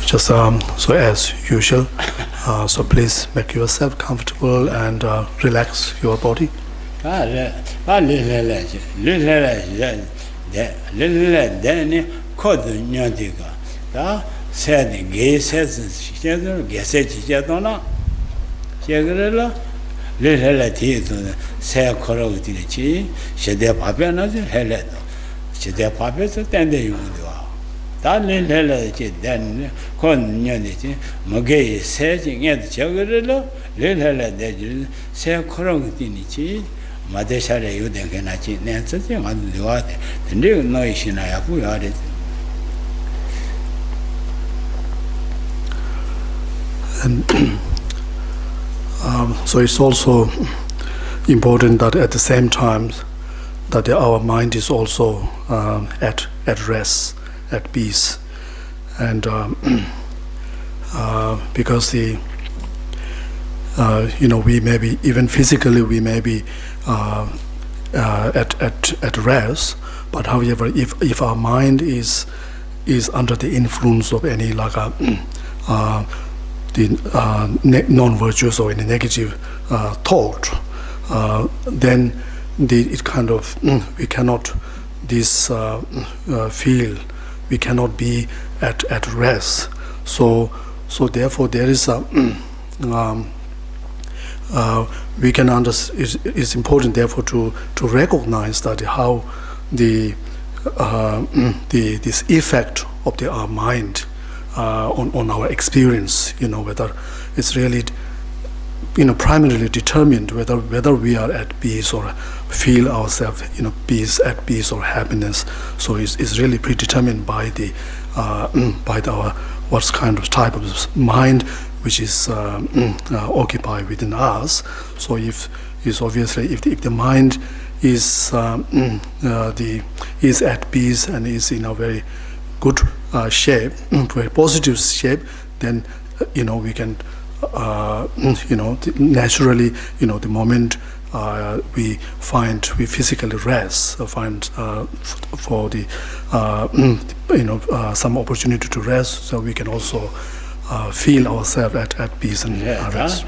just so as usual, so please make yourself comfortable and relax your body. And so it's also important that at the same time that our mind is also at rest, at peace, and because the we may be even physically we may be at rest, but however if our mind is under the influence of any like the non-virtuous or any negative thought, then it kind of we cannot feel, we cannot be at rest. So therefore there is a we can understand. It's important therefore to recognize that how this effect of our mind on our experience, whether it's really primarily determined whether we are at peace or feel ourselves peace, at peace or happiness. So it's really predetermined by our what kind of type of mind which is occupied within us. So if the mind is at peace and is in a very good shape, very positive shape, then we can naturally the moment we physically rest, find for the some opportunity to rest, so we can also feel ourselves at peace and rest.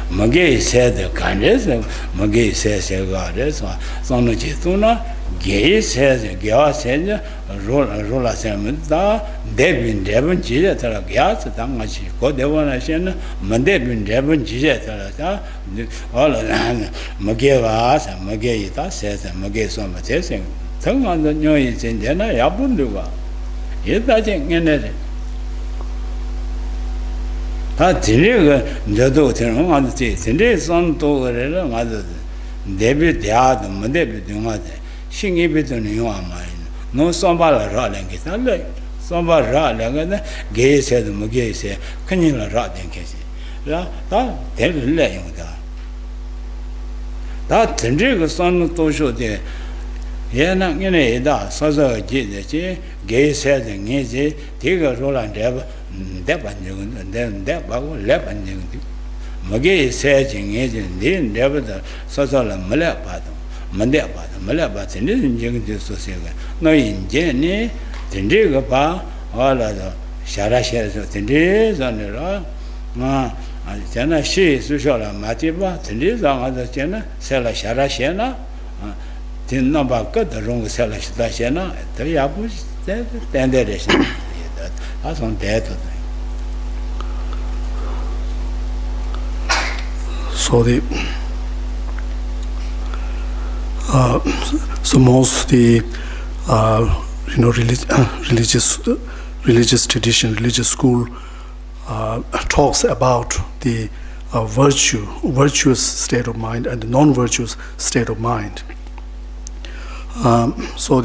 Magay said the kindness, Magay says a goddess, Sono Chituna, Gay says a Gya said, Rola Samanta, Debin Devon Gizetta, Gas, Tamachi, Kodevana, Mandebin Devon Gizetta, all of them, Magavas and Magayita says, and Magay Somates, tongue on the noise in Jena, Yabunduva. Is that in it? Tiniga Jado Tenong on the state, and there is some to other David the Adam, David the mother, sing a bit on your mind. No somebody rolling it, like somebody rolling, gay said, Magay said, can you rot in case? That tell you laying that. That Tindriga son to show there. Yana in a da, Saza gay said, and easy, take a roll and devil. And then that left and Magay says in agent, then never the social Malapat, Mandapat, Malapat, and then young Society. No in Jenny, Tindriga, all other Sharashas of Tindis on the rock. Jana she, social Matiba, Tindis on other Jana, Sella Sharashena, Tinabaka, the wrong Sella Shana, the Yapus, then there is. That's on that. So so most the religious tradition, religious school talks about the virtuous state of mind and the non-virtuous state of mind. So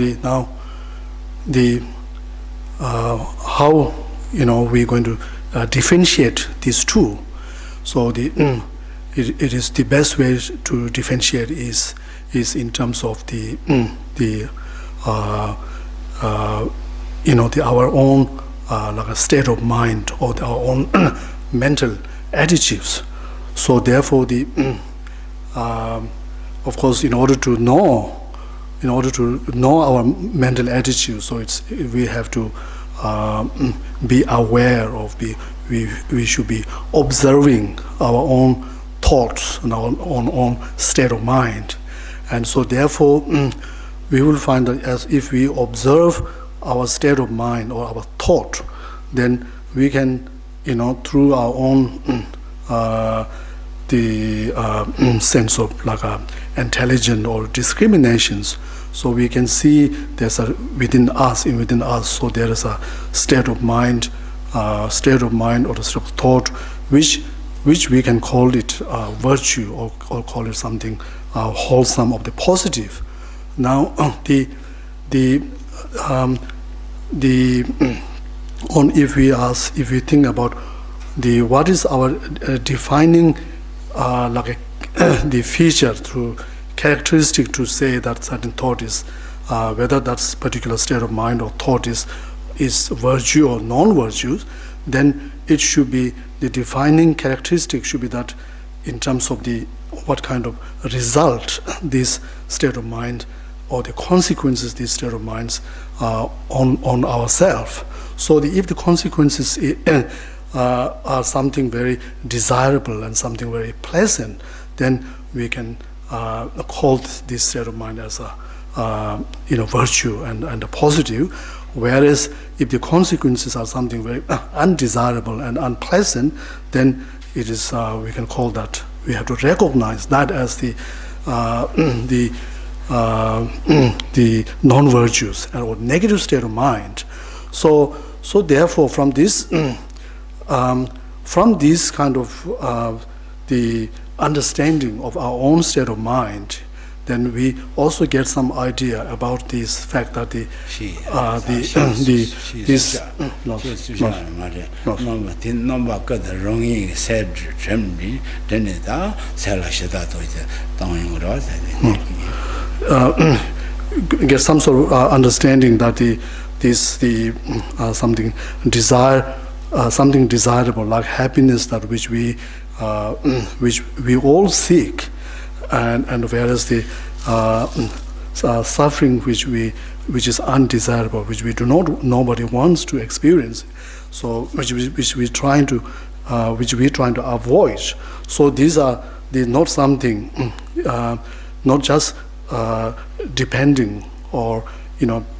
how we're going to differentiate these two. So it is the best way to differentiate is in terms of our own like a state of mind or our own mental attitudes. So therefore, of course, in order to know our mental attitude, so we have to be aware of, we should be observing our own thoughts and our own state of mind. And so therefore, we will find that as if we observe our state of mind or our thought, then we can, through our own sense of like intelligence or discriminations, so we can see there's within us, so there is a state of mind or a state of thought, which we can call it virtue or call it something wholesome of the positive. Now, if we think about what is our defining the feature through characteristic to say that certain thought is whether that's particular state of mind or thought is virtue or non-virtue, then it should be the defining characteristic should be that in terms of what kind of result this state of mind or the consequences this state of minds on ourselves. So if the consequences are something very desirable and something very pleasant, then we can call this state of mind as a virtue and a positive. Whereas if the consequences are something very undesirable and unpleasant, then it is we can call that, we have to recognize that as the non-virtues or negative state of mind. So therefore, from this kind of the understanding of our own state of mind, then we also get some idea about this fact that get some sort of understanding that something desirable like happiness, that which we all seek, and whereas the suffering which is undesirable, which nobody wants to experience, so which we're trying to avoid. So these are not something not just depending or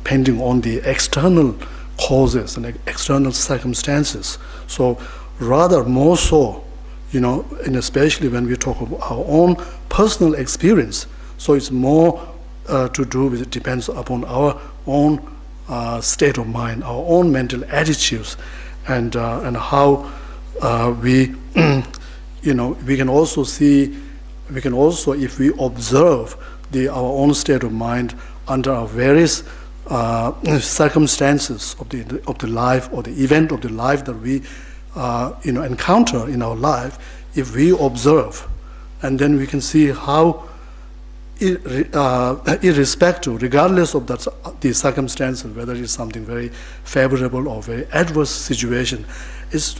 pending on the external causes and external circumstances. So rather more so, and especially when we talk about our own personal experience, so it's more to do with, it depends upon our own state of mind, our own mental attitudes, and how we we can also see, if we observe our own state of mind under our various circumstances of the life or the event of the life that we encounter in our life, if we observe, and then we can see how irrespective, regardless of the circumstances, whether it's something very favorable or very adverse situation, is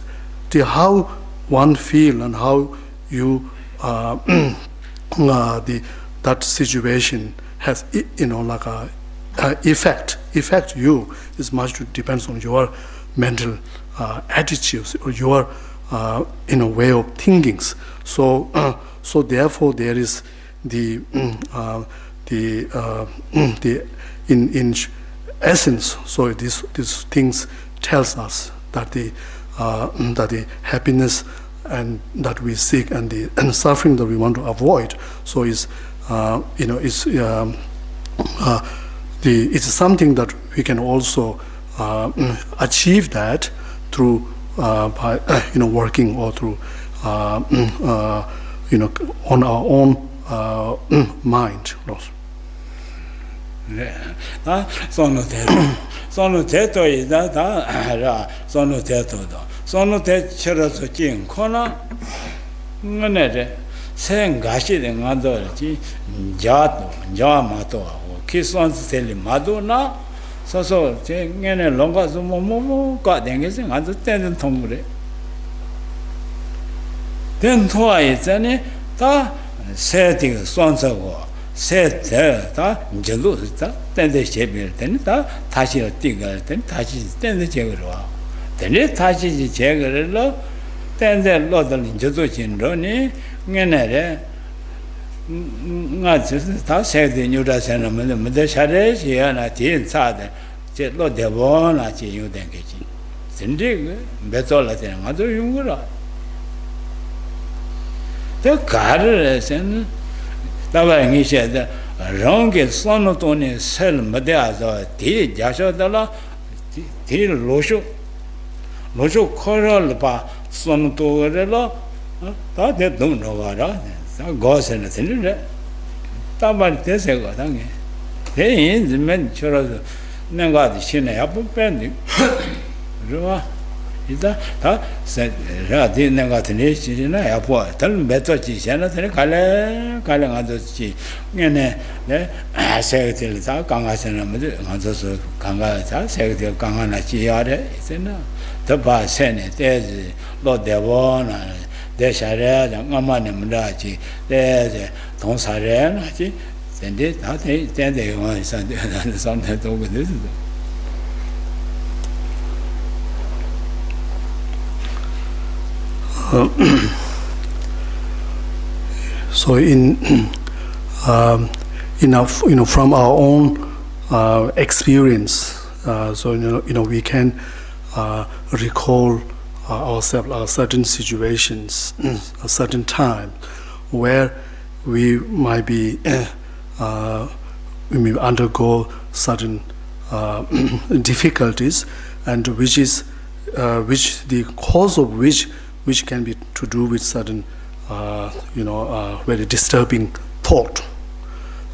how one feel and how you that situation has like a effect you is much depends on your mental attitudes or your way of thinking. So therefore there is in essence. So these things tells us that the happiness and that we seek and the suffering that we want to avoid. So it's something that we can also achieve that through by working or through on our own mind. so ngene longa so mo ka denge se nga ten thong re ten thoa ye zane ta se ti son sa go se ta jelu ta ten de che bir ten ta ta shi ti ga ten ta shi ten de che go wa ten ta shi ji che go lo ten de lo de lin je zo chin ro ni ngene re nga ta se de nyu da se na me de sha de shi ya na ti sa de che lo de bo na chi yu den ke chi sin de be zo la de nga zo yu ra de ka re sen da ba ngi she de rong ge son no to ne sel ma de a zo ti ja sho da la ti lo shu ko ra la ba son to re lo ta de dong no ga ra sa go se na sin de ta ba de se go da nge de yin zi men cho ra nang ga de xin ya bu ben de ro ida ta se ra de nang ga de ne xin na ya po tal me to chi xian na de ka le nga zo chi nge ne se de ta ka nga se na me de nga zo so ka nga ta se de ka nga na chi ya de se na ta ba se ne de lo de bo na de sha re nga ma ne mu da chi de dong sa re na chi sen de ta de wa san de do ge de so in from our own experience, so we can recall ourselves certain situations, a certain time where we might be we may undergo certain difficulties, and which the cause of which can be to do with certain very disturbing thought,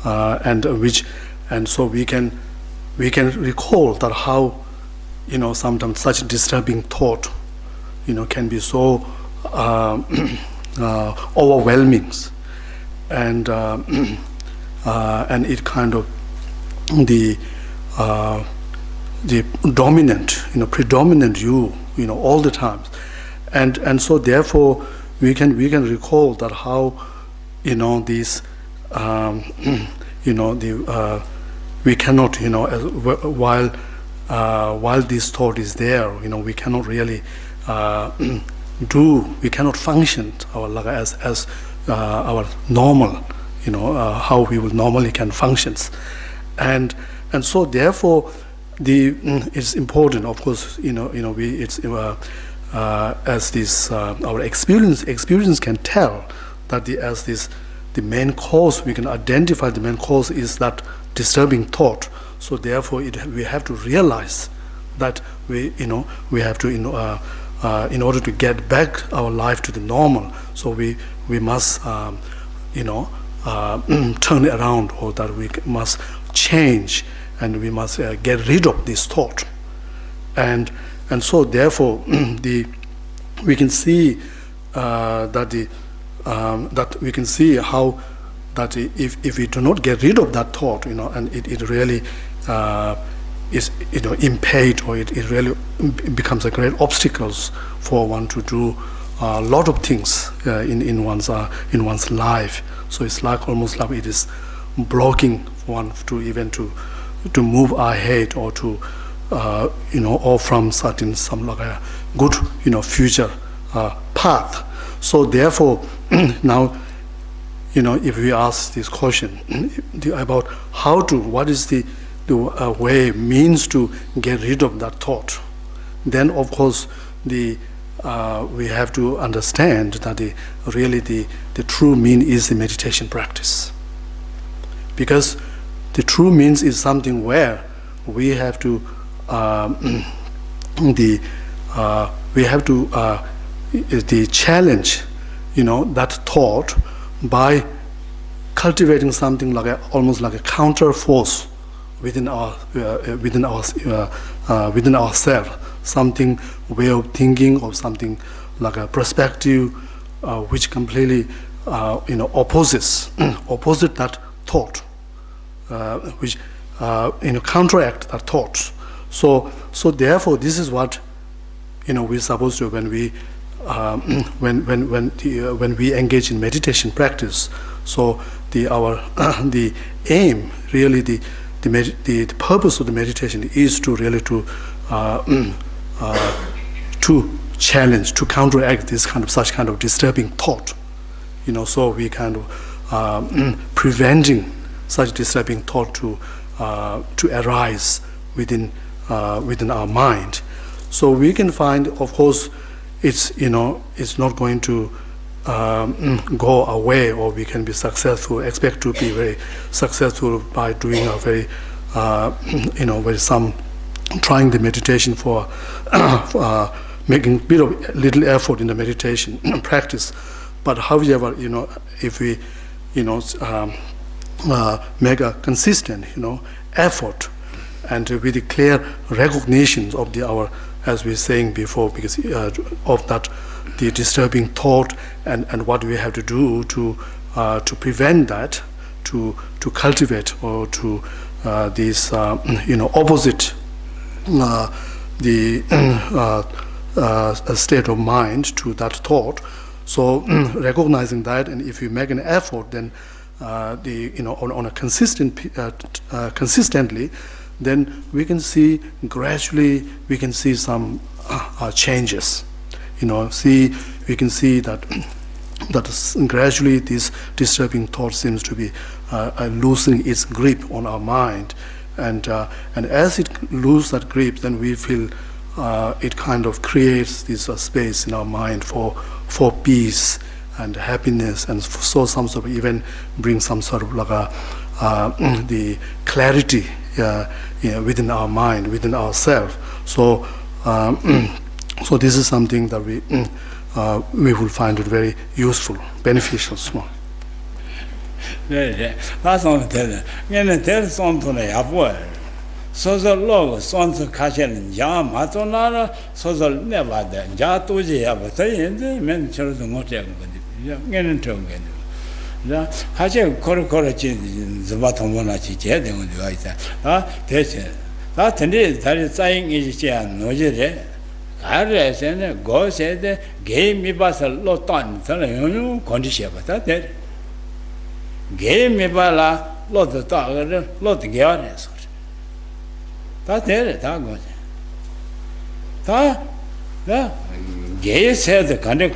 and so we can recall that how sometimes such disturbing thought can be so overwhelming, and it kind of the dominant predominant you all the time, and so therefore we can recall that how these we cannot while this thought is there, we cannot really we cannot function as our normal, how we will normally can functions, and so therefore it's important, of course, as this our experience can tell that the main cause, we can identify the main cause is that disturbing thought. So therefore we have to realize that we have to in order to get back our life to the normal, so we must turn it around, or that we must change, and we must get rid of this thought, and so therefore we can see that we can see how that if we do not get rid of that thought, and it really is impaired, or it really becomes a great obstacles for one to do a lot of things in one's life. So it's almost like it is blocking one to even to move ahead, or to or from some like a good future path. So therefore now if we ask this question about what is the way means to get rid of that thought, then of course we have to understand that really the true mean is the meditation practice, because the true means is something where we have to challenge that thought by cultivating something like almost like a counter force within ourselves, something way of thinking, or something like a perspective which completely opposite that thought, which counteract that thoughts. So therefore, this is what we're supposed to when we engage in meditation practice. So the aim, really, the purpose of the meditation is to really to challenge, to counteract this such kind of disturbing thought. So we kind of preventing such disturbing thought to arise within our mind. So we can find, of course, it's not going to go away, or we can be successful, expect to be very successful by doing a very trying the meditation for making little effort in the meditation practice. But however, if we make a consistent effort, and with the clear recognition of our, as we were saying before, because of that, the disturbing thought, and what we have to do to prevent that, to cultivate, or to this opposite the state of mind to that thought. So recognizing that, and if we make an effort, then on a consistently, then we can see gradually, we can see some changes. We can see that gradually this disturbing thought seems to be losing its grip on our mind, and as it loses that grip, then we feel it kind of creates this space in our mind for peace and happiness, and so some sort of even bring some sort of like the clarity within our mind, within ourselves. So so this is something that we will find it very useful, beneficial. That's on the there's something so the log sons of Kashan Jam Matonara, so the never the Jatuji have a mention the motel. Haja Korokorachi, the bottom one at each head on the right. That is saying is no jere. I said, go said, gave me bus a lot on, condition, but that gave me bala, lot of dog, lot of gears. That's it, that goes. That gay said the country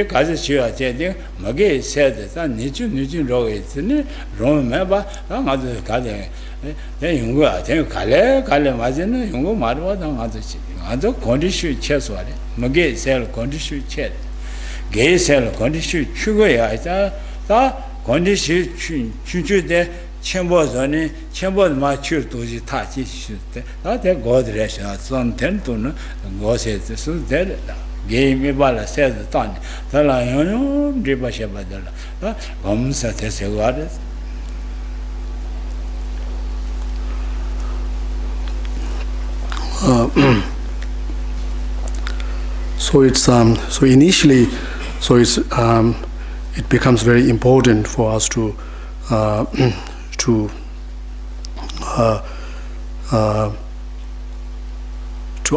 causes you are saying, Magay said that Nichu row is in it, Rome member, some other Kale. Then you go, I tell you, Kale, Mazin, you go, Marwa, and other sitting. Other condition chess, what Magay sell condition chat. Gay sell condition sugar, I thought, condition chuchu there. Chambers on it, Chambers mature to the touchy shoot. Not a god ration, some 10 to go says, so dead. Gave me bala says the ton. The lion, Driba Shabadala. Comes at a waters. So it's so initially, so it's it becomes very important for us to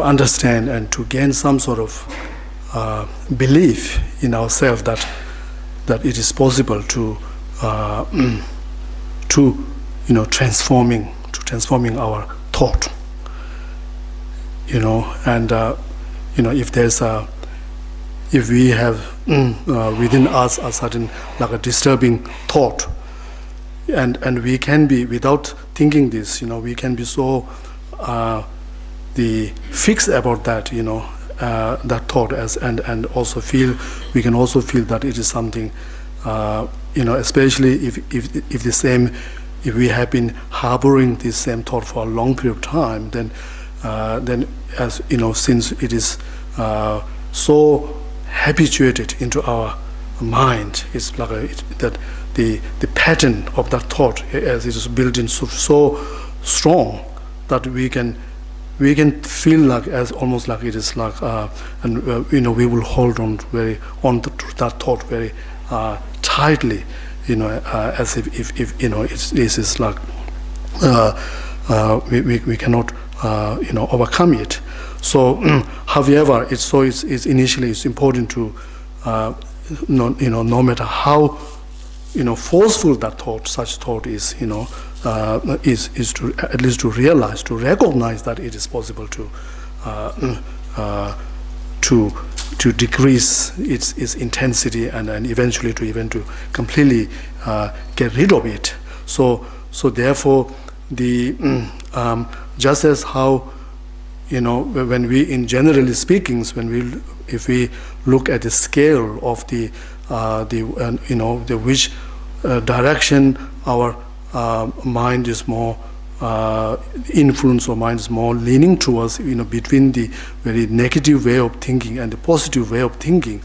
understand and to gain some sort of belief in ourselves that it is possible to transforming our thought, and if there's if we have within us a certain like a disturbing thought, and we can be, without thinking this, we can be so the fixed about that, that thought, and also we can also feel that it is something, especially if we have been harboring this same thought for a long period of time, then as since it is so habituated into our mind, it's like that the pattern of that thought, as it is built in so strong that we can feel like as almost like it is like and we will hold on to that thought very tightly, as if this is like we cannot overcome it. So, however, it's initially it's important to no matter how forceful that such thought is, is to at least to realize, to recognize that it is possible to decrease its intensity and eventually to completely get rid of it. So therefore, just as how when we, in generally speaking, if we look at the scale of the which direction our mind is more influence, or mind is more leaning towards, between the very negative way of thinking and the positive way of thinking,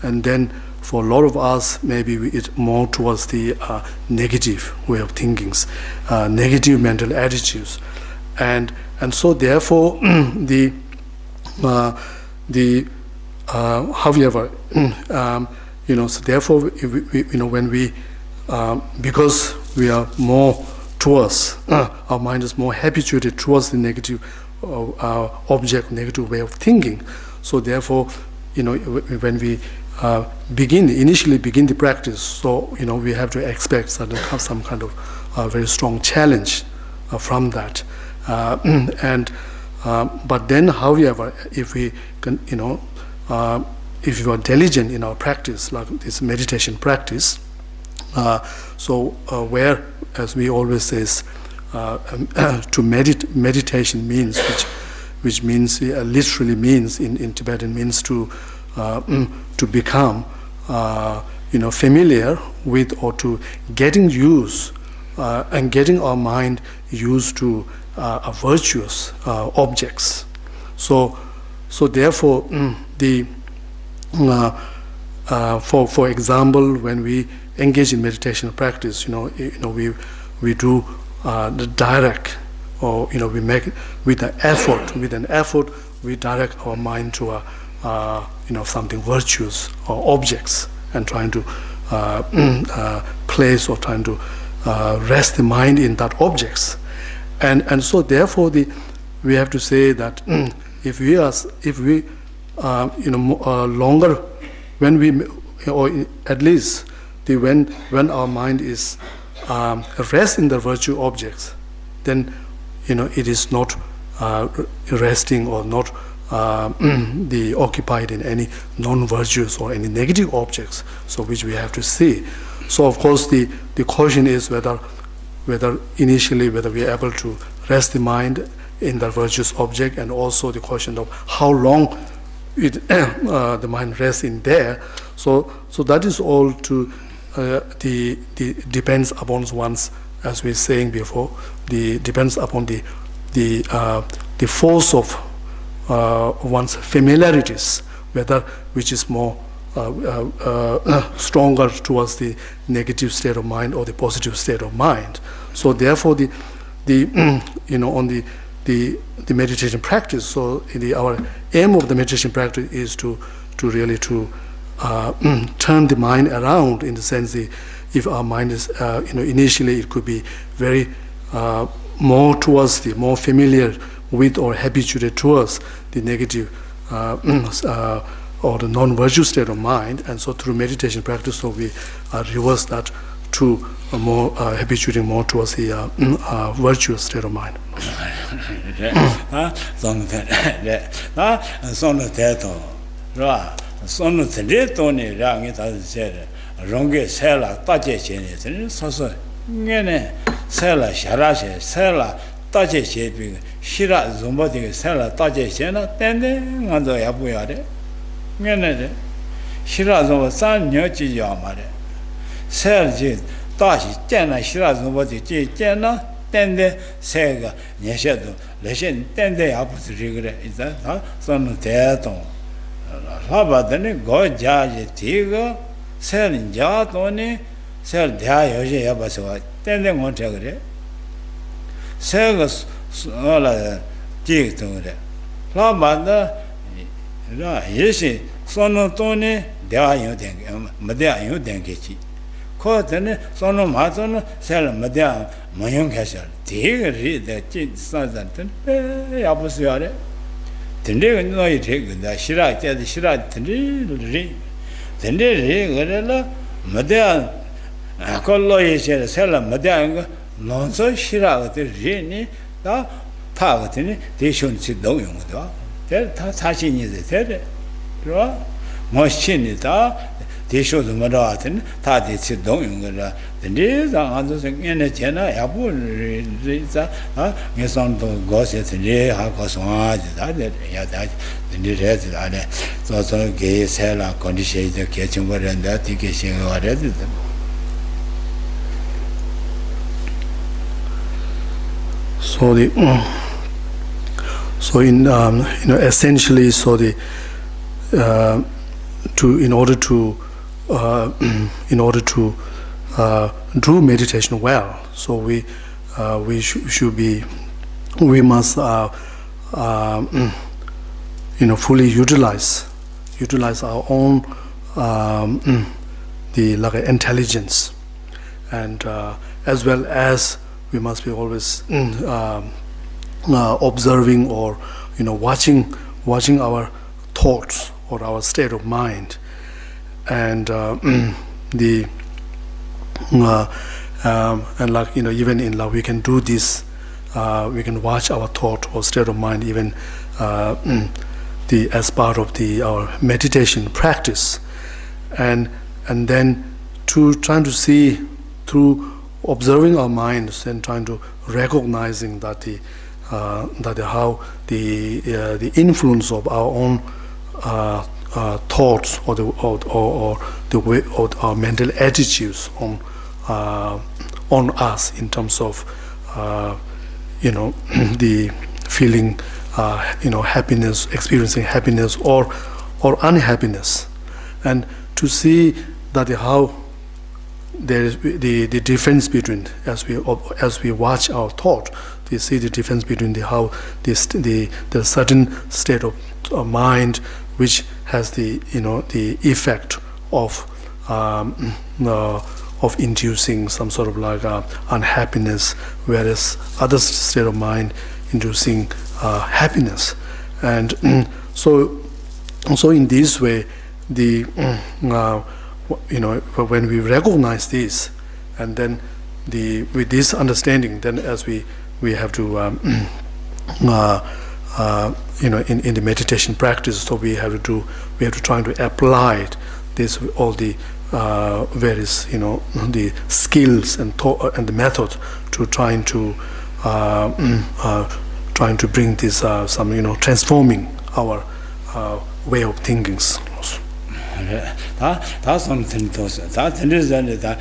and then for a lot of us, maybe it's more towards the negative way of thinking, negative mental attitudes, and so therefore however, so therefore when we because we are more towards our mind is more habituated towards the negative object, negative way of thinking. So therefore, when we initially begin the practice, so we have to expect some kind of very strong challenge from that. But then, however, if we can, if you are diligent in our practice, like this meditation practice, where, as we always say, to meditation means, which means literally means in Tibetan means to become familiar with, or to getting used and getting our mind used to virtuous objects. So therefore, for example, when we engage in meditation practice, we do the direct, or we make with an effort we direct our mind to something virtuous or objects, and trying to place, or trying to rest the mind in that objects, and so therefore we have to say that if we longer, when we, or at least when our mind is rest in the virtue objects, then it is not resting, or not occupied in any non-virtuous or any negative objects, so which we have to see. So of course the question is whether initially we are able to rest the mind in the virtuous object, and also the question of how long the mind rests in there. So that is all to the depends upon one's, as we were saying before, depends upon the force of one's familiarities, whether which is more stronger towards the negative state of mind or the positive state of mind. So therefore on the meditation practice, so our aim of the meditation practice is to really turn the mind around, in the sense that if our mind is initially it could be very more towards the more familiar with, or habituated towards the negative or the non-virtue state of mind, and so through meditation practice, so we reverse that to more habituating more towards the virtuous state of mind. Shira zumba de sala taje chena tende ngando ya bu ya de ngene de shira zumba san nyo ji ya ma de sel ji ta shi jian na shira zumba de ji jian na tende se ga nie xie de le xian tende ya bu zhi ge de yi zan ta san de dong la ba de ne go jia ji ti ge sel jia dong ne sel dia yo ji ya ba so tende ngo zhe ge de se ge la ji dong de la ba de ra ye shi son no dong ne dia yu den ge ma dia yu den ge ji then sono mazono sell media mayong casual. Dig the chin southern Yabusiare. Tende no you take the Shirak, the Shirak, Tende media collo is sell media non so Shirak the Rini, the Tagatini, they shouldn't sit down. Touching is the third. Machine is they show the Madatin, Tadi sit down. The days are others in a chena, Abu Riza, yes, on the gossip, and they have Cosma, that the needed other. So gay seller condition the kitchen where and that ticket or them. So in essentially in order to do meditation well, so we must fully utilize our own the intelligence, and as well as we must be always observing or watching our thoughts or our state of mind, and even in love we can do this. We can watch our thought or state of mind even as part of our meditation practice, and then trying to see through observing our minds and trying to recognizing that how the influence of our own thoughts or the way of our mental attitudes on us in terms of the feeling happiness, experiencing happiness or unhappiness, and to see that how there is the difference between, as we watch our thought, we see the difference between the certain state of mind which has the effect of inducing some sort of like unhappiness, whereas other state of mind inducing happiness, and so in this way when we recognize this, and then with this understanding, then as we have to in the meditation practice, so we have to try to apply this all the various the skills and the method to trying to bring this some transforming our way of thinking. That's something to say. That is that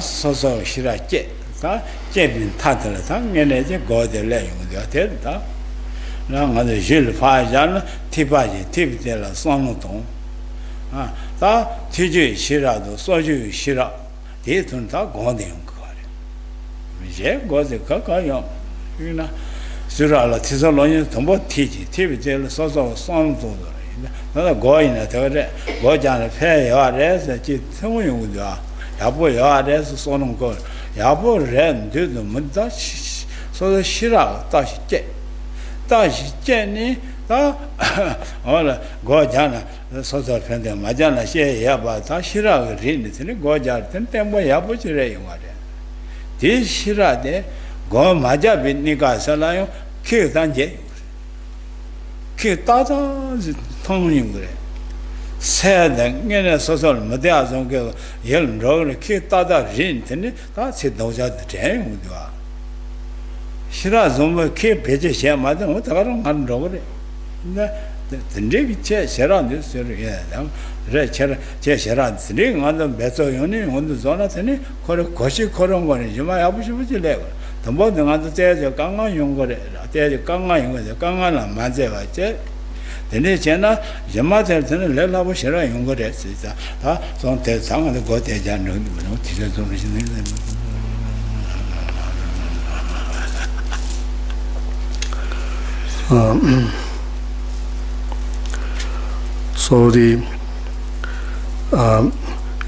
so shirake. That Jebin Tatal, and go the lay with your head. Now the Gil Fajan, Tibaji, Tibdella, Sonoton. That Tiji Shirado, Soju Shira, Ditun Godium. Jeff got the Kakayo. Surala Tizalonia, Tombo Tiji, Tibdella, Soso, Sonoton. Not going at her, go down a fair yard as a chit, towing with ya. Yabo yard as a son of God. Yabo ran to the Mundash, so the Shira, Dash Jet. Dash Jenny, all Gojana, the sort of friend of Majana, say, Yaba, Tashira, read it in a Gojar, 10 Yabo Ray. This Shira de go Maja with Nigasalayo, killed Anje. Killed Tongue. Said the social Madiazon girl, Yelm Road, Kitata Rin, that's it, those are the jam with you. Shirazoma keep pages, Madame, what I don't know. The Navy chair, Sharon, this, Red Chair, Sharon, sitting on the better union on the zona, Koshi Koron, you might have to level. The more than other days, the Ganga Younger, there's a Ganga Younger, the Ganga Manzeva chair. The Nechena, Yamata, Lela was Shara Younger, so tell some of the Gote Jan, so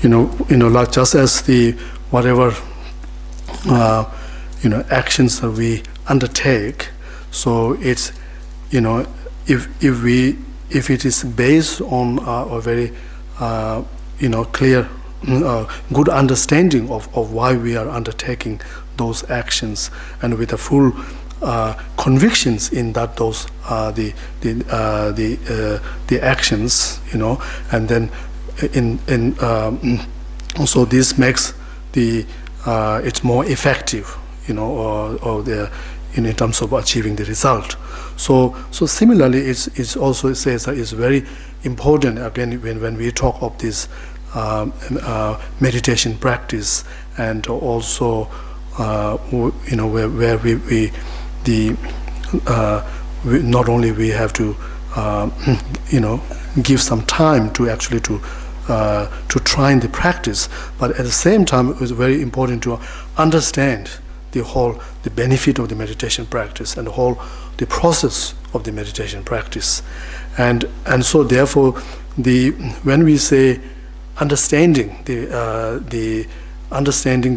like just as the whatever actions that we undertake, so it's if it is based on a very clear good understanding of why we are undertaking those actions, and with a full convictions in that those the actions, and then so this makes the it's more effective, or the in terms of achieving the result. So similarly, it's also says that it's very important again when we talk of this meditation practice, and also where we not only we have to give some time to actually to try the practice, but at the same time it's very important to understand the benefit of the meditation practice and the process of the meditation practice, and so therefore when we say understanding the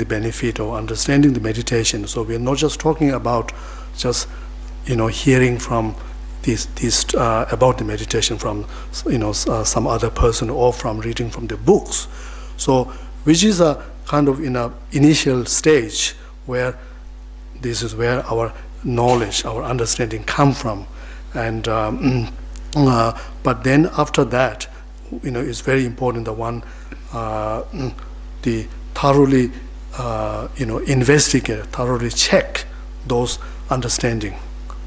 benefit or understanding the meditation, so we're not just talking about just hearing from these about the meditation from some other person or from reading from the books, so which is a kind of in a initial stage where this is where our knowledge, our understanding come from, and but then after that, it's very important that one the thoroughly investigate, thoroughly check those understanding,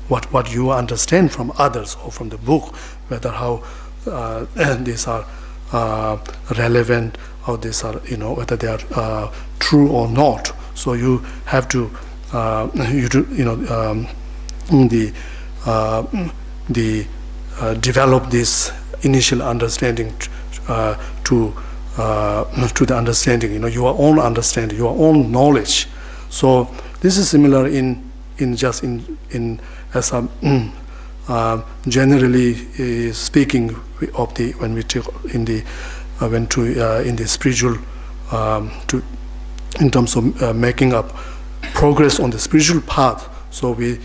what you understand from others or from the book, whether how these are relevant, or these are whether they are true or not. So you have to develop this initial understanding to the understanding, your own understanding, your own knowledge. So this is similar in as a generally speaking of the when we take in the in the spiritual in terms of making up progress on the spiritual path. So we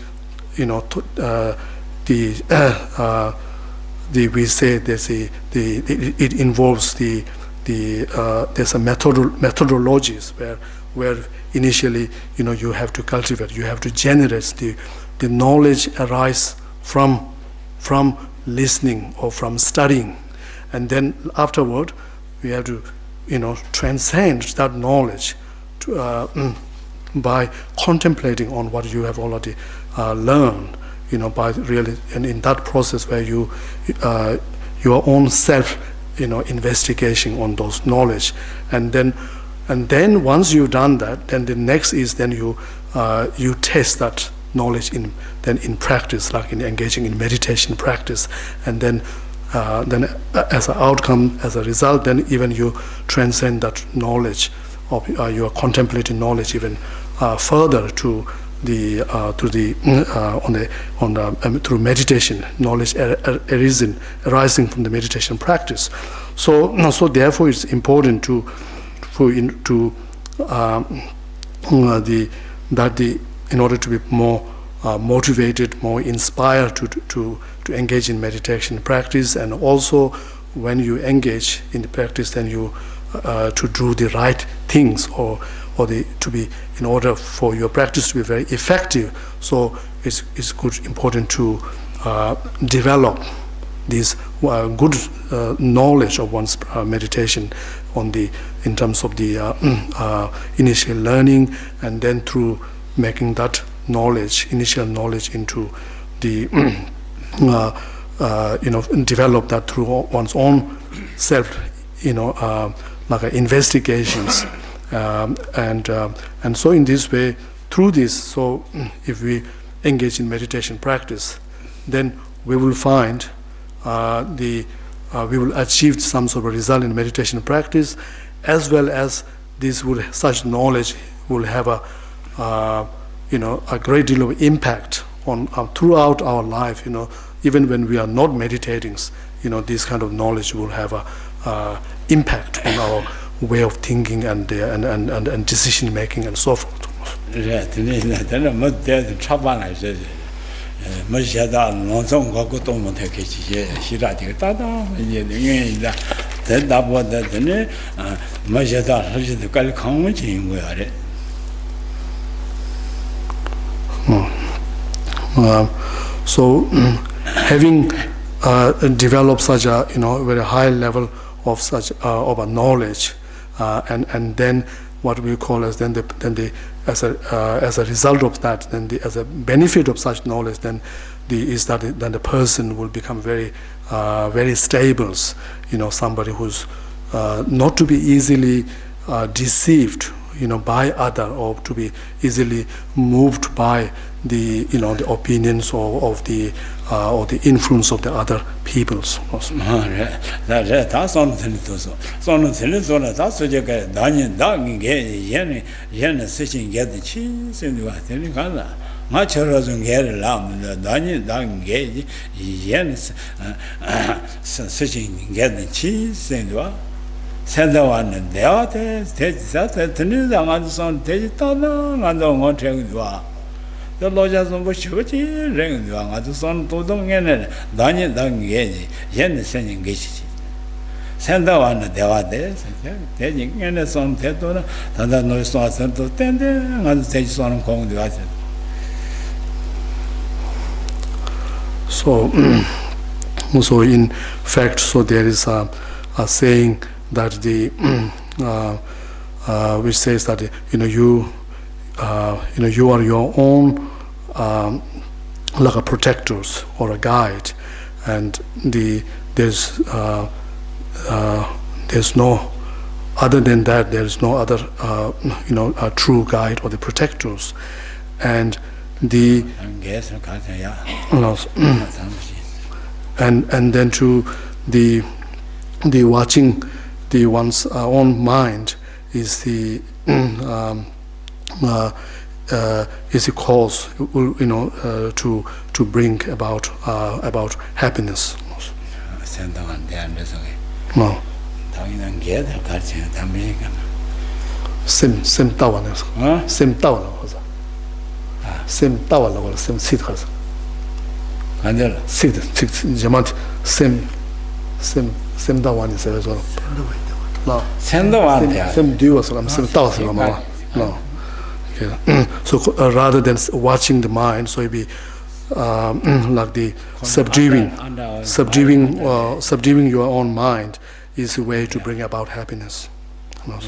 we say there's it involves there's a methodologies where initially you have to cultivate, you have to generate the knowledge arise from listening or from studying, and then afterward we have to transcend that knowledge to, by contemplating on what you have already learned, by really, and in that process where you your own self investigation on those knowledge, and then once you've done that, then the next is then you test that knowledge in practice, like in engaging in meditation practice, and then as an outcome, as a result, then even you transcend that knowledge of your contemplating knowledge even further to the through meditation knowledge arising from the meditation practice. So therefore it's important in order to be more motivated, more inspired to engage in meditation practice, and also when you engage in the practice, then you to do the right things, or to be, in order for your practice to be very effective. So it's important to develop this good knowledge of one's meditation in terms of the initial learning, and then through making that initial knowledge into the develop that through one's own self, like investigations, and so in this way, through this, so if we engage in meditation practice, then we will find we will achieve some sort of result in meditation practice, as well as such knowledge will have a great deal of impact on throughout our life. Even when we are not meditating, this kind of knowledge will have a impact on way of thinking and decision making and so forth. So having developed such a very high level of such of a knowledge, and then what we call as as a result of that, as a benefit of such knowledge, then the person will become very stable. Somebody who's not to be easily deceived, by other, or to be easily moved by the the opinions or the influence of the other peoples. The Lojas on Bushuti, ring the Son to don't get it, Daniel Dangi, Yen sending Gishi. Send the one that they are there, taking any son Tetora, and then no stars to tend and take son Kong the other. So, in fact, so there is a saying that which says that you are your own like a protectors or a guide, and there's no other than that. There's no other a true guide or the protectors, and and then to the watching the one's own mind is the is a cause to bring about happiness. No. Sim tawana. Sim tawana. Sim tawana or sim sit has. Andel. Sit jamant sim tawana is as well. No. Sim do was sim tawana. No. Okay. So rather than watching the mind, so it be like the subduing your own mind is a way to bring about happiness. No.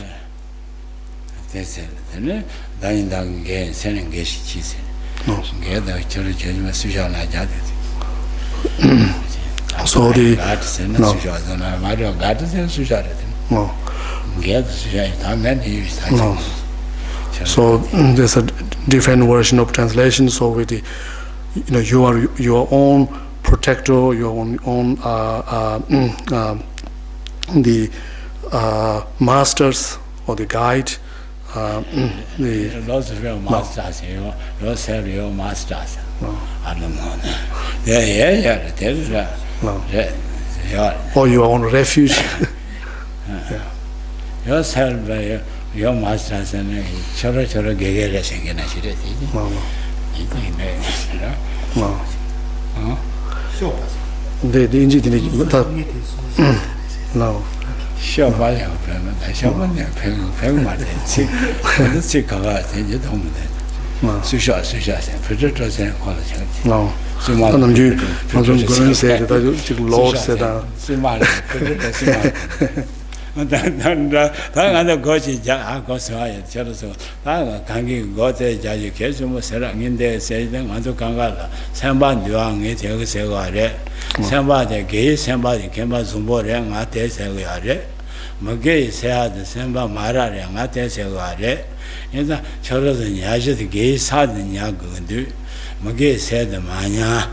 So the So there's a different version of translation. So with the, you are your own protector, your own the masters or the guide. Lots of real masters, lots of real masters. I don't know. Yeah. Or your own refuge. Yourself, your masters and chora gegere singing as it is. The engineer. No. Sure, I shall pay my sick of us in your home. Susha, predators and quality. No. So, you say that Lord said that. Tanga gochi ja gosa chero tanga kangi gote ja ju kesumo sera nginde seiden andu kangala samba nduang nge je se ga re samba de ge samba de kemba zumbo re nga te se ga re mage se ha de samba mara re nga te se ga re eza chero de nya je de ge sa de nya gu ndu mage se de ma nya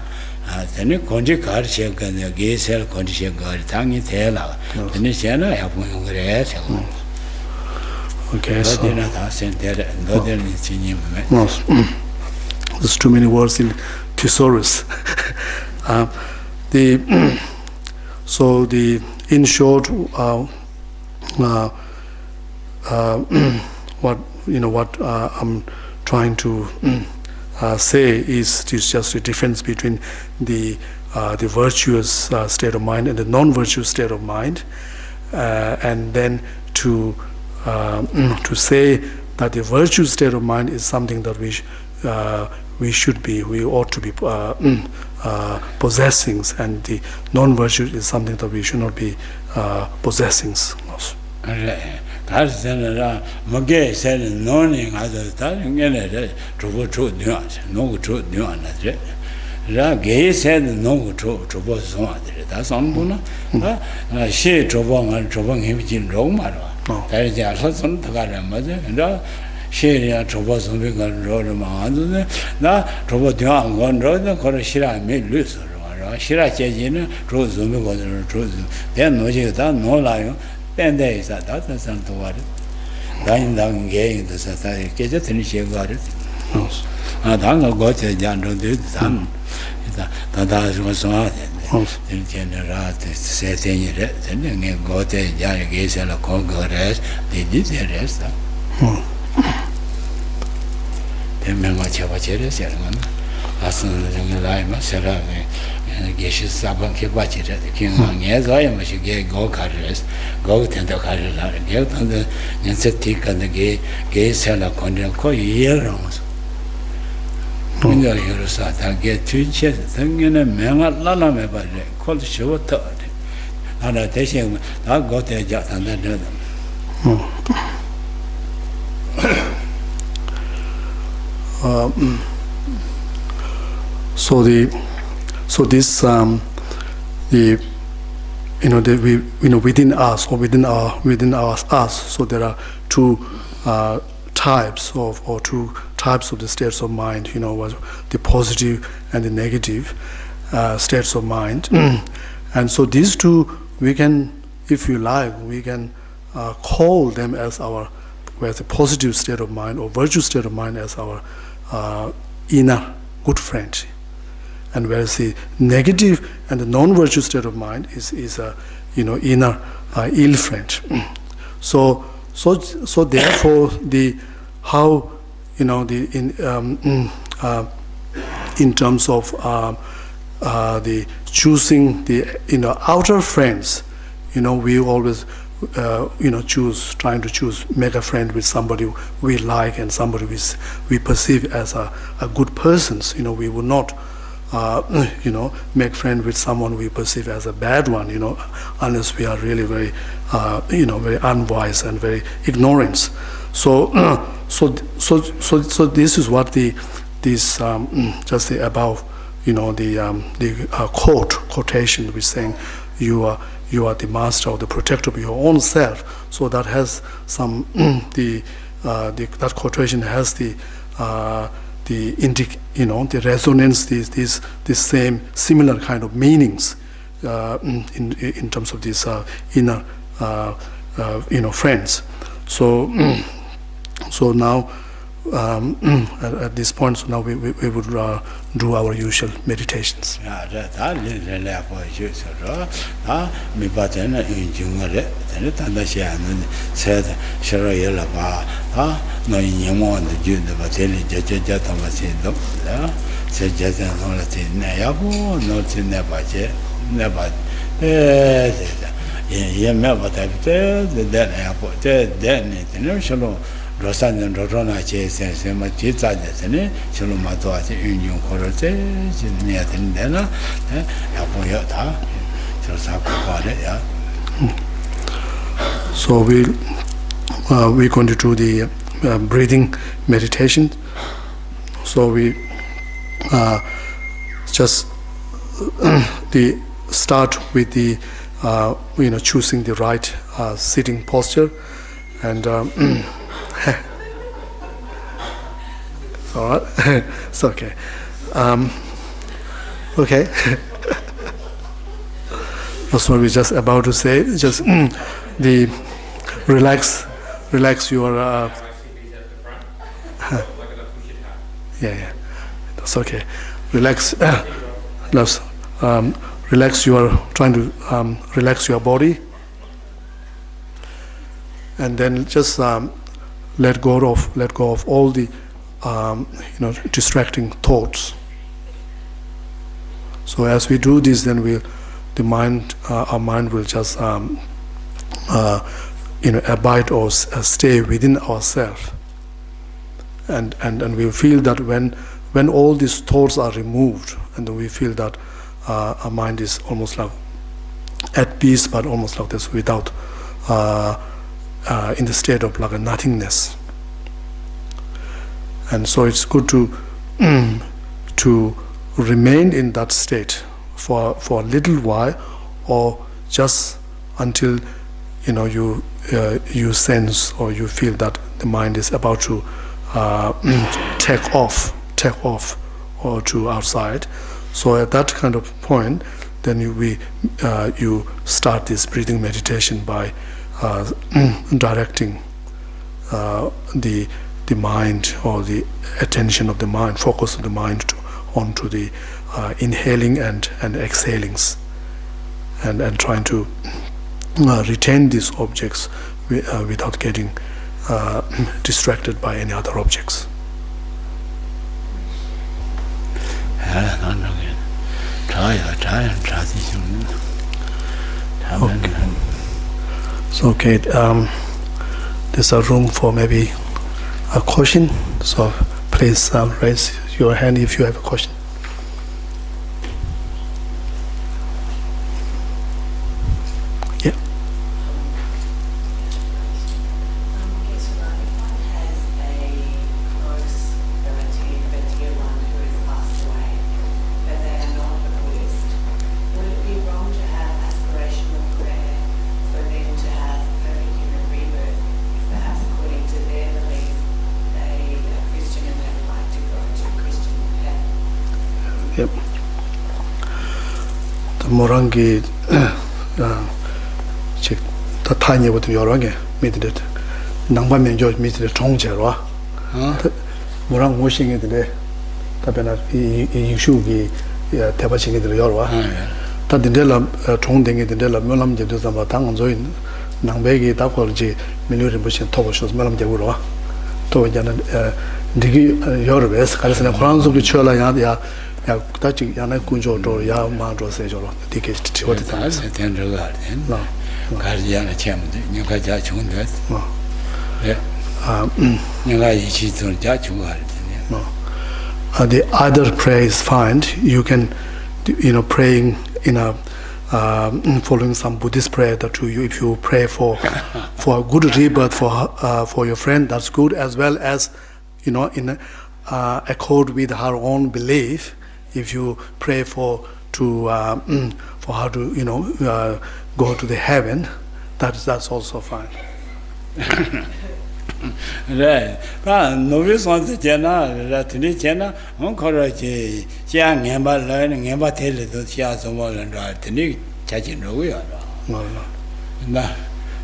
then konji kar che kan ge sel konji che gar tangi thela then chena ya pu ngre che okay so no there's too many words in thesaurus. So the in short what I'm trying to say is just a difference between the virtuous state of mind and the non-virtuous state of mind, and then to say that the virtuous state of mind is something that we ought to be possessing, and the non-virtuous is something that we should not be possessing. Mage said no ning as a time trouble truth no truth Gay said no trouble so that's on Buna. She trouble and trouble him in Roma. There is a husband to got a mother and she trouble some big road among the trouble down one road, the Korashira made loose. Shira Chagina, true Zumi was true. Then no done, no lion. 10 days that that's not the water. Dying down gay the society, get it and she got it. I don't go to Jan did some. That was hard. In general, setting it, and then go to Jan Gates and a congress, they did the rest. Then Mamacha Selman, as soon as you like, Sarah. Geshe Saban Kibachi, the king yes, I am she gay go carriers, go tender carrier, get on the Nensetic and the gay seller condemn co years. When you're here, I get 2 chests, thinking a man at Lalame by the called show third. And I take him, I got a jet and then do them. So this within us or within our us. So there are two types of the states of mind. The positive and the negative states of mind. And so these two, we can, if you like, we can call them as our, whereas the positive state of mind or virtuous state of mind as our inner good friend. And whereas the negative and the non-virtuous state of mind is a inner ill friend. So therefore in terms of the choosing the outer friends, we always trying to choose make a friend with somebody we like and somebody we perceive as a good person. We would not make friend with someone we perceive as a bad one, unless we are really very, very unwise and very ignorant. So this is what just the above, the quotation which saying you are the master or the protector of your own self. So that has some that quotation has the resonance, the same similar kind of meanings in terms of these inner friends. So now at this point, so now we would do our usual meditations. Rosan and Rona Chase and Matita, Shalomatoa, Union Corote, Niatindena, Apoyata, Chosaka. So we're going to do the breathing meditation. So we just start with the choosing the right sitting posture, and it's all right. It's okay. Okay. That's what we're just about to say. Just the relax your. Yeah. That's okay. Relax. Relax your. Trying to relax your body. and then just let go of all the distracting thoughts. So as we do this, then our mind will just abide or stay within ourselves, and we feel that when all these thoughts are removed, and then we feel that our mind is almost like at peace, but almost like this, without in the state of like a nothingness. And so it's good to remain in that state for a little while, or just until you sense or you feel that the mind is about to take off or to outside. So at that kind of point, then you start this breathing meditation by directing the mind, or the attention of the mind, focus of the mind onto the inhaling and exhalings, and trying to retain these objects without getting distracted by any other objects. So okay, there's a room for maybe a question, so please raise your hand if you have a question. Yeah. Yep. The morangi check the tiny with yorange made it. Namba menjo meet the tongjerwa. Morang washing it there. Tabena Yushugi Tabaching it the Yorwa. Tadindela Tongding it in Della Mulam de Zamatang and Zoin Nambegi Tapology, Milurin Bush and Toboshos, Melam de Ura. Tojan Digi Yorwes, Kalasana Franzo Chola Yadia. Touching Yana Kunjo or Ya Madro Sejoro, the ticket to what it is. No, Guardiana Cham, you got judge on that. You like each to judge no. The other prayer is fine. You can, praying in a following some Buddhist prayer that you, if you pray for a good rebirth for your friend, that's good, as well as in accord with her own belief. If you pray for her to go to the heaven, that's also fine. Right. But novice wants to Jana, Ratini Jana, Uncourage, Jiang, Yamba learning, Yamba tell it to Chiasomo and Ratini, Chachin Roya. No.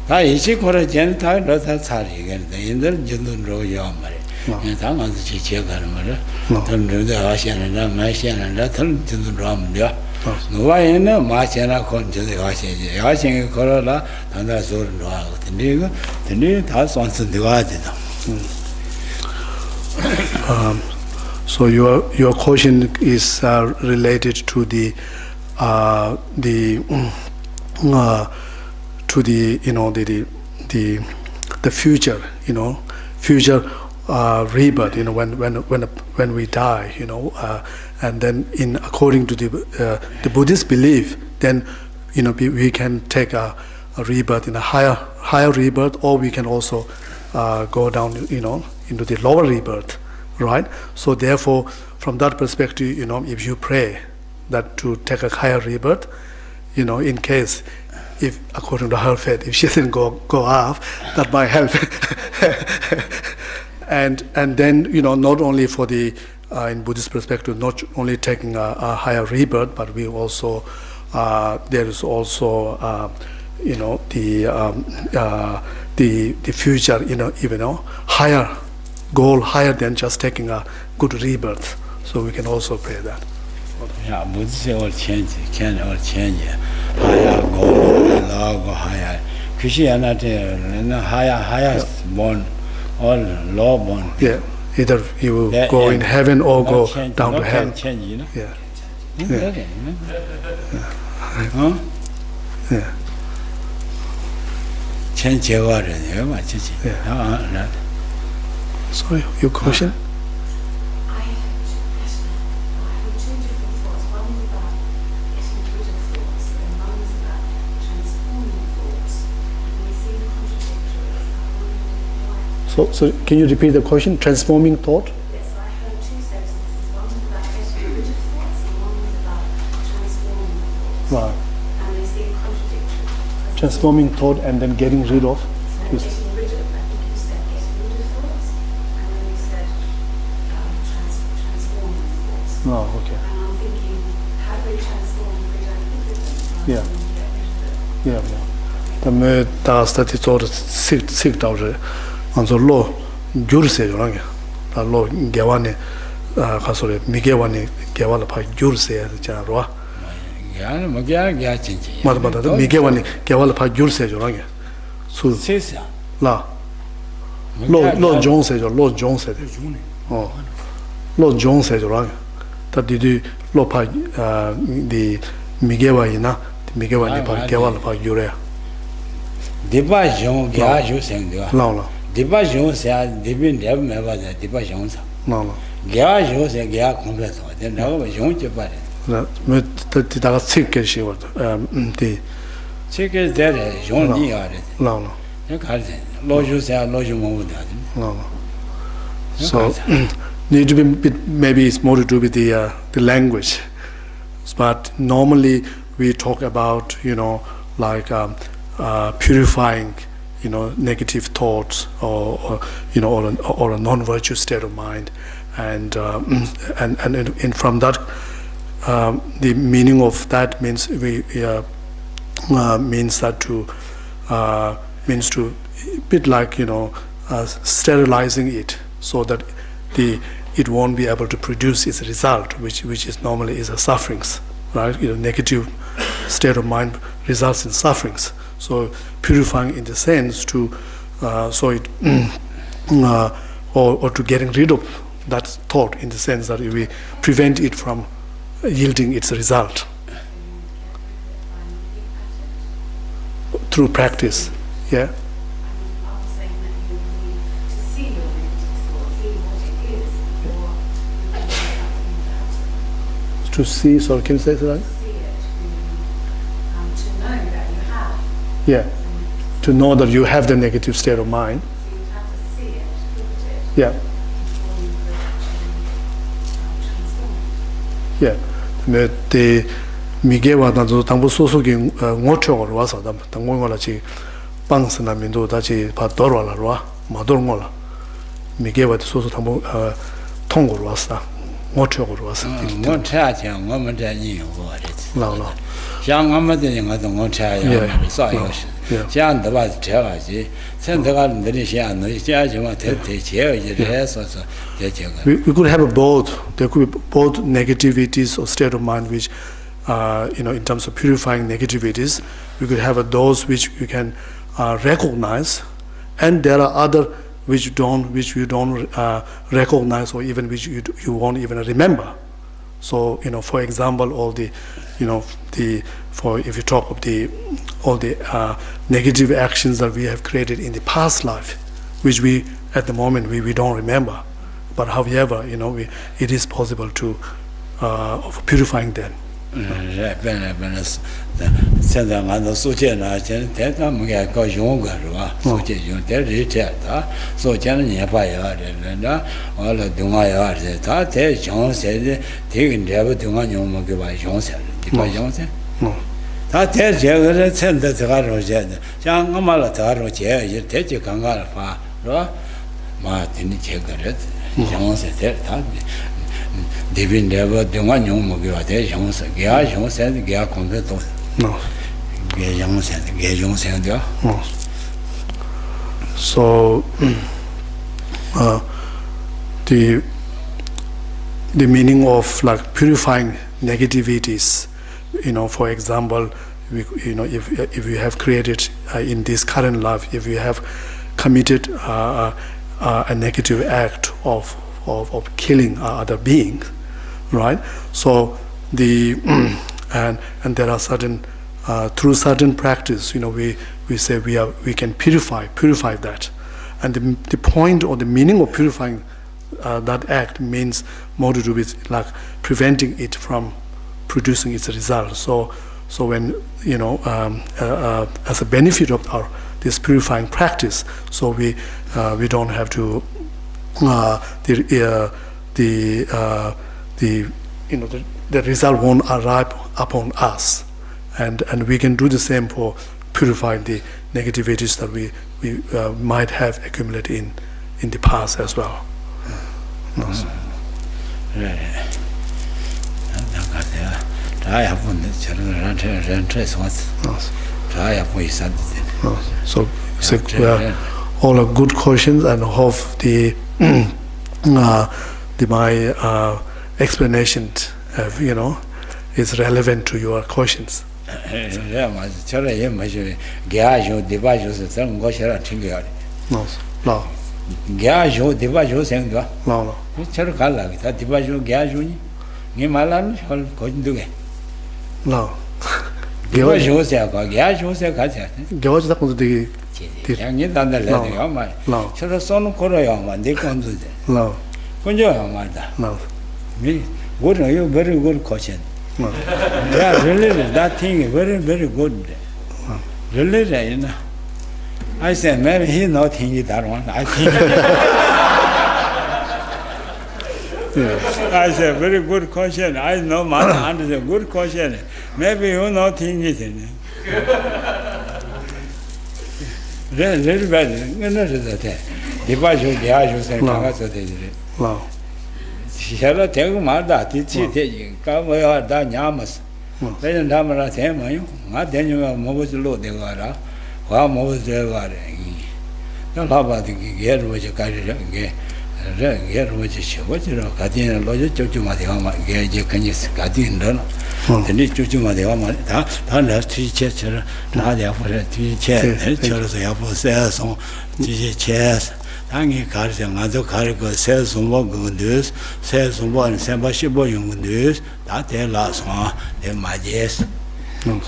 I is equal to Gentile, that's how you get the Indel, Jundun Roya. And I'm on the Chicago, don't do the Asian and the Masian and that to the drum. No, I know Masiana come to the Asian Corolla, and that's all the new task wants to divide it. So your question is related to the future, future rebirth, when we die, and then according to the Buddhist belief, then we can take a rebirth in a higher rebirth, or we can also go down into the lower rebirth, right? So therefore, from that perspective, if you pray that to take a higher rebirth, in case, if according to her faith, if she doesn't go up, that might help. And then not only for the in Buddhist perspective, not only taking a higher rebirth, but we also there is also the future, even higher goal, higher than just taking a good rebirth. So we can also pray that. Yeah, Buddhist all change, can all change. Higher goal, low higher Christiana higher born or low born. Yeah, either you go in heaven or go down to hell. Change, you know? Yeah. Huh? Yeah. Change your water. Yeah. Sorry, your question? I have two different thoughts. One is about getting rid of thoughts, and one is about transforming thoughts. And they seem contradictory. So can you repeat the question? Transforming thought? Yes, I heard two sentences. One was about getting rid of thoughts, and one was about transforming thoughts. Right. And they seem contradictory. Transforming thought and then getting rid of? So getting rid of, I think you said getting rid of thoughts, and then you said transforming thoughts. Oh, okay. And I'm thinking, how do we transform if we don't live with them? Yeah. Get rid of them. Yeah. The me da stati sort of sick out on the law, Jurse, the law Gavani, Casore, Migewani, Gavala Pai, Jurse, the Janroa. But the Migewani, Gavala Pai, Jurse, so, La. Lord John said, or Lord John said, oh, Lord John said, that did you lopa the Migewa ina, the Migewa Nipa, Gavala Pai, Jurea. Division, Gaju sang the No. Division said, Divin never never the division. No. Gaju said, Gaya complex, then never was young to buy it. The sick she was the Check is there, John Lee. no. You can't say, Lord, you say, Lord, you move that. No. So need to be maybe it's more to do with the language, but normally we talk about like purifying negative thoughts or a non-virtuous state of mind, and from that the meaning of that means means that means to bit like sterilizing it so that it won't be able to produce its result, which is normally is a sufferings, right? Negative state of mind results in sufferings. So purifying in the sense to so it or to getting rid of that thought in the sense that we prevent it from yielding its result through practice. Yeah. To see, sorry, can you say that? To know that you have. Yeah. To know that you have the negative state of mind. So you have to see it, look at it. Yeah. Before you could actually transform it. Yeah. The Migewa Nazo Tambu Sosuki Mocho was a Tangola Pangsana Mindo Tachi Padorola Roa, Madormola. Migewa Sosu Tambu Tongo Rasta. Mocho was one chat, young woman that you what it. No. Young woman that you got the one chat, saw you. Jan the last tell us, send the garden, the Nishan, the judge, you want to take care of your dress or so. We could have both. There could be both negativities or state of mind which in terms of purifying negativities, we could have those which we can recognize, and there are other which you don't recognize, or even which you won't even remember. So for example, all the if you talk of all the negative actions that we have created in the past life, which we at the moment we don't remember, but however it is possible to of purifying them. Send them on the Sujan, that go younger, Sujan, so Janet and all the Dumaya, that John said, taking the other Duman, give by Johnson. That tells you send the Taro Jet, John Amalataro chair, you take your Kangara, Martin Chegaret, John said that. Divin never do one young mobilization, Gaya said, Gaya completo. No. Gay said, No. So the meaning of like purifying negativities, for example, if we have created in this current life, if we have committed a negative act of killing other beings, right? So and there are certain through certain practice, we say we can purify that, and the point or the meaning of purifying that act means more to do with like preventing it from producing its result. So when as a benefit of this purifying practice, so we don't have to the result won't arrive upon us, and we can do the same for purifying the negativities that we might have accumulated in the past as well. So all are good questions, and hope my explanation is relevant to your questions. Very good question. Yeah, really, that thing is very, very good. Really, I said, maybe he's not thinking that one. I think. I said, very good question. I know my answer is a good question. Maybe you're not thinking it. Really bad. Shara Tegu Mada, Tichi, Kawaya, Yamas. Then Damara Tamayo, not then you are Mobile de Vara, while Mobile de Vara. Don't know about the get what you got get what you show. What you know, Cadina, Logic, Chumadama, Gayanis, Cadin, the need Chumadama, Tana, teacher, Nadia for a teacher, chairs on teacher chairs. Tangi cards and other cargo sells some more good news, sells some more and send good news, that their last one, they might yes. Then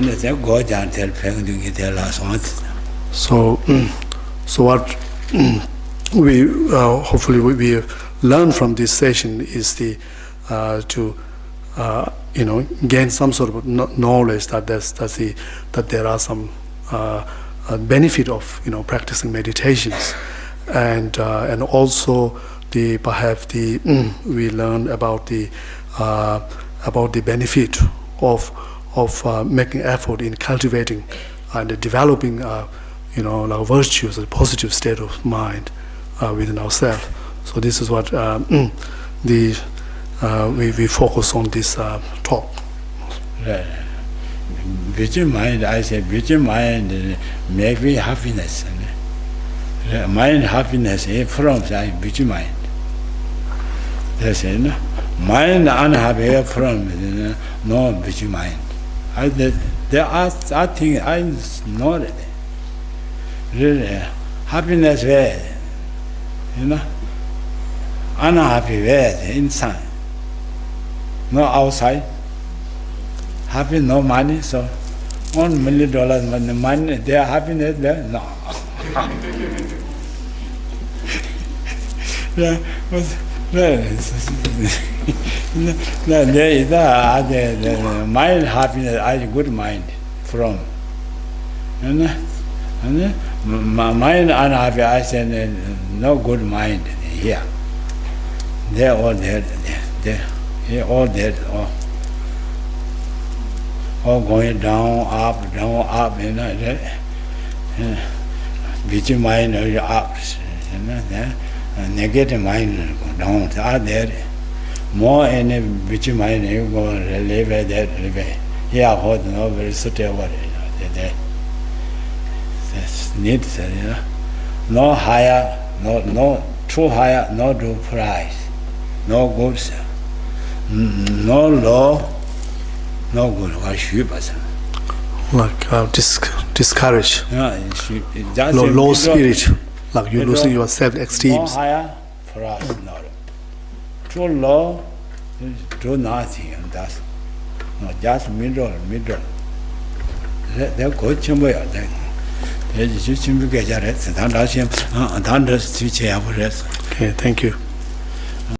they go down and tell Peng to get their last one. So what we hopefully we learn from this session is to gain some sort of knowledge that there are some benefit of practicing meditations, and also perhaps we learn about the benefit of making effort in cultivating and developing like virtues, a positive state of mind within ourselves. So this is what we focus on this talk. Right. Beauty mind, I say beauty mind make me happiness. Mind happiness is from beauty mind. That's it. Mind unhappy from no beauty mind. I think I know it. Really, happiness way, unhappy way inside, no outside. Happy, no money, so $1 million when the money, their happiness there, no. There is the mind happiness, I good mind from. And my mind unhappy, I said no good mind here. They're all dead, they're all dead, all going down, up, beauty mind up, negative mind go down, are there. More any beauty mind you go live there, here, hold no very suitable, that's neat, no higher, no too higher, no too price, no goods, no low. No good, like discourage, just low spirit, like you're losing your self-esteem. More higher for us not. Too low, do nothing, and that's not just middle. They're good to me. They just get it. And I'm just to cheer for it. Okay, thank you.